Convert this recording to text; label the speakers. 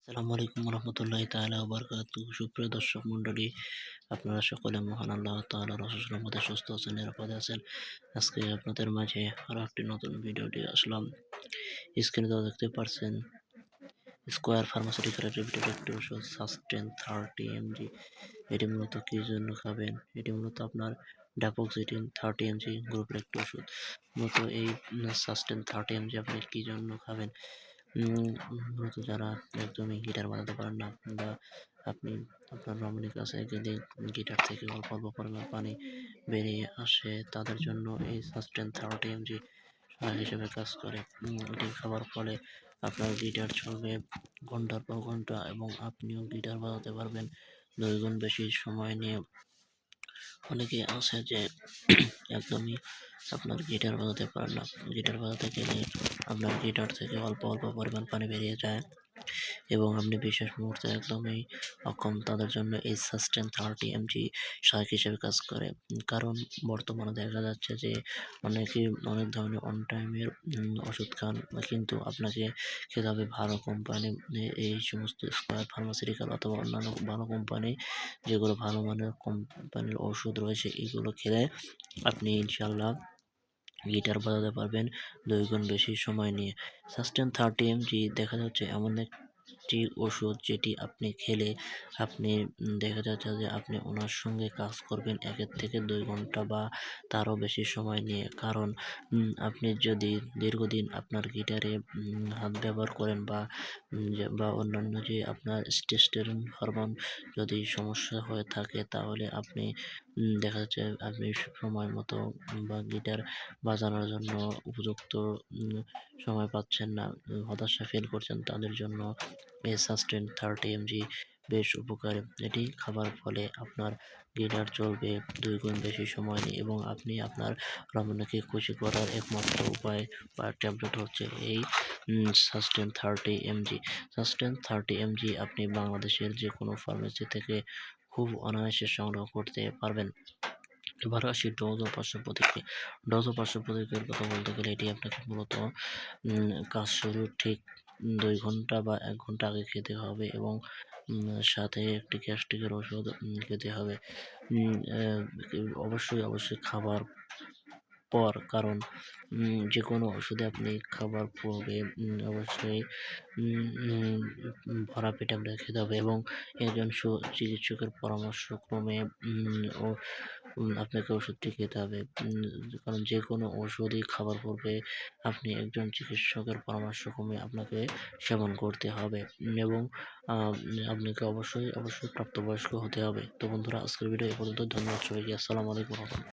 Speaker 1: আসসালামু আলাইকুম রহমতুল্লাহি তাআলা ওয়া বারাকাতুহু। সুপ্রিয় দর্শক মণ্ডলী, আপনারা সকলে মহান আল্লাহ তাআলার অশেষ রহমতে সুস্থ আছেন, নিরাপদে আছেন। আজকে আপনাদের মাঝে আরো একটি নতুন ভিডিও নিয়ে আসলাম। স্ক্রিনে তো দেখতে পারছেন স্কয়ার ফার্মাসিউটিক্যাল লিমিটেড একটি ওষুধ সাস্টেন 30 mg। এটি মূলত কি জন্য খাবেন? এটি মূলত আপনার ড্যাপোক্সিডিন 30 mg গ্রুপের একটি ওষুধ। মূলত এই সাস্টেন 30 mg আপনি কি জন্য খাবেন? মূলত যারা একদমই গিটার বাজাতে পারেন না, বা আপনি আপনার রমণীর কাছে গেলে গিটার থেকে অল্প অল্প পরিমাণ পানি বেরিয়ে আসে, তাদের জন্য এই সাস্টেন 30 mg সহায়ক হিসেবে কাজ করে। এটি খাবার ফলে আপনার গিটার চলবে ঘন্টার পর ঘন্টা এবং আপনিও গিটার বাজাতে পারবেন 2 গুণ বেশি সময় নিয়ে। অনেকে আছে যে একদমই আপনার গিটার বাজাতে পারেন না। গিটার বাজাতে গেলে আপনার গিটার থেকে অল্প অল্প পরিমাণ পানি বেরিয়ে যায় এবং আপনি বিশেষ মুহূর্তে একদমই অক্ষম। তাদের জন্য এই সাস্টেন 30 mg সহায়ক হিসেবে কাজ করে। কারণ বর্তমানে দেখা যাচ্ছে যে অনেকেই অনেক ধরনের অন টাইমের ওষুধ খান, কিন্তু আপনাকে খেতে হবে ভালো কোম্পানি। এই সমস্ত স্কয়ার ফার্মাসিউটিক্যাল অথবা অন্যান্য ভালো কোম্পানি, যেগুলো ভালো মানের কোম্পানির ওষুধ রয়েছে, এগুলো খেলে আপনি ইনশাল্লাহ গিটার বাজাতে পারবেন 2 গুণ বেশি সময় নিয়ে। সাস্টেন 30 mg দেখা যাচ্ছে এমন একটি ওষুধ যেটি আপনি খেলে আপনি দেখা যাচ্ছে যে আপনি ওনার সঙ্গে কাজ করবেন 1 থেকে 2 ঘন্টা বা তারও বেশি সময় নিয়ে। কারণ আপনি যদি দীর্ঘদিন আপনার গিটারে হাত ব্যবহার করেন বা অন্যান্য যে আপনার টেস্টোস্টেরন হরমোন যদি সমস্যা হয়ে থাকে, তাহলে আপনি দেখা যাচ্ছে আপনি সময় মতো বা গিটার বাজানোর জন্য উপযুক্ত সময় পাচ্ছেন না, হতাশা ফিল করছেন। তাদের জন্য এই সাস্টেন 30 mg বেশ উপকারী। এটি খাবার ফলে আপনার গিটার চলবে 2 গুণ বেশি সময় নিয়ে এবং আপনি আপনার রমণীকে খুশি করার একমাত্র উপায় বা ট্যাবলেট হচ্ছে এই সাস্টেন 30 mg। সাস্টেন 30 mg আপনি বাংলাদেশের যে কোনো ফার্মেসি থেকে খুব অনায়াসে সংগ্রহ করতে পারবেন। এবার আসি ডোজ ও পার্শ্ব প্রতিক্রিয়া। ডোজ ও পার্শ্ব প্রতিক্রিয়ার কথা বলতে গেলে এটি আপনাকে মূলত কাজ শুরুর ঠিক 2 ঘন্টা বা 1 ঘন্টা আগে খেতে হবে এবং সাথে একটি গ্যাস্ট্রিকের ওষুধ খেতে হবে। অবশ্যই খাবার পর, কারণ যেকোনো ওষুধে আপনি খাবার পূর্বে অবশ্যই ভরা পেটে আপনাকে খেতে হবে এবং একজন চিকিৎসকের পরামর্শক্রমে আপনাকে ওষুধটি খেতে হবে। কারণ যেকোনো ওষুধই খাবার পূর্বে আপনি একজন চিকিৎসকের পরামর্শক্রমে আপনাকে সেবন করতে হবে এবং আপনাকে অবশ্যই প্রাপ্তবয়স্ক হতে হবে। তো বন্ধুরা, আজকের ভিডিও এ পর্যন্ত। ধন্যবাদ সবাইকে। আসসালামু আলাইকুম।